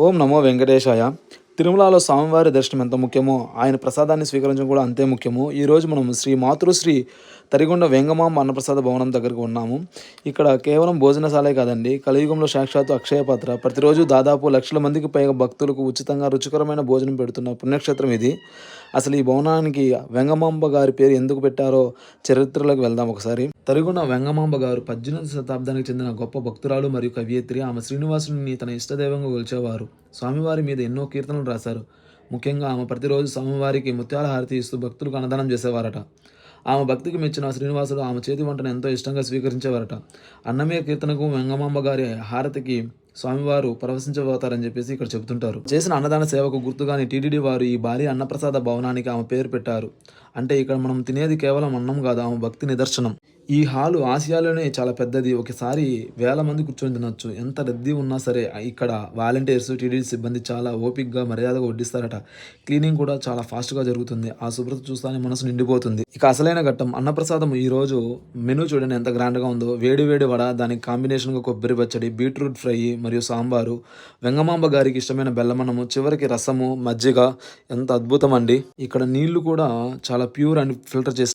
ఓం నమో వెంకటేశాయ. తిరుమలలో స్వామివారి దర్శనం ఎంత ముఖ్యమో, ఆయన ప్రసాదాన్ని స్వీకరించడం కూడా అంతే ముఖ్యము. ఈరోజు మనం శ్రీ మాతృశ్రీ తరిగొండ వెంగమాంబ అన్నప్రసాద భవనం దగ్గరకు ఉన్నాము. ఇక్కడ కేవలం భోజనశాలే కాదండి, కలియుగంలో సాక్షాత్తు అక్షయ పాత్ర. ప్రతిరోజు దాదాపు లక్షల మందికి పైగా భక్తులకు ఉచితంగా రుచికరమైన భోజనం పెడుతున్న పుణ్యక్షేత్రం ఇది. అసలు ఈ భవనానికి వెంగమాంబ గారి పేరు ఎందుకు పెట్టారో చరిత్రలోకి వెళ్దాం ఒకసారి. తరిగొండ వెంగమాంబ గారు 18వ శతాబ్దానికి చెందిన గొప్ప భక్తురాలు మరియు కవయిత్రి. ఆమె శ్రీనివాసుని తన ఇష్టదైవంగా కొలిచేవారు. స్వామివారి మీద ఎన్నో కీర్తనలు రాశారు. ముఖ్యంగా ఆమె ప్రతిరోజు స్వామివారికి ముత్యాల హారతి ఇస్తూ భక్తులకు అన్నదానం చేసేవారట. ఆమె భక్తికి మెచ్చిన శ్రీనివాసుడు ఆమె చేతి వంటను ఎంతో ఇష్టంగా స్వీకరించేవారట. అన్నమయ్య కీర్తనకు వెంగమాంబ గారి హారతికి స్వామివారు పరవశించబోతారని చెప్పేసి ఇక్కడ చెబుతుంటారు. చేసిన అన్నదాన సేవకు గుర్తుగాని టీటీడీ వారు ఈ భారీ అన్నప్రసాద భవనానికి ఆమె పేరు పెట్టారు. అంటే ఇక్కడ మనం తినేది కేవలం అన్నం కాదు, ఆమె భక్తి నిదర్శనం. ఈ హాలు ఆసియాలోనే చాలా పెద్దది. ఒకసారి వేల మంది కూర్చొని తినొచ్చు. ఎంత రద్దీ ఉన్నా సరే ఇక్కడ వాలంటీర్స్, టీటీడీ సిబ్బంది చాలా ఓపికగా మర్యాదగా వడ్డిస్తారట. క్లీనింగ్ కూడా చాలా ఫాస్ట్గా జరుగుతుంది. ఆ శుభ్రత చూస్తానే మనసు నిండిపోతుంది. ఇక అసలైన ఘట్టం అన్నప్రసాదం. ఈ రోజు మెనూ చూడండి ఎంత గ్రాండ్గా ఉందో. వేడి వేడి వడ, దానికి కాంబినేషన్గా కొబ్బరి పచ్చడి, బీట్రూట్ ఫ్రై మరియు సాంబారు, వెంగమాంబ గారికి ఇష్టమైన బెల్లమన్నము, చివరికి రసము, మజ్జిగ. ఎంత అద్భుతం అండి. ఇక్కడ నీళ్లు కూడా చాలా ప్యూర్ అండ్ ఫిల్టర్ చేసి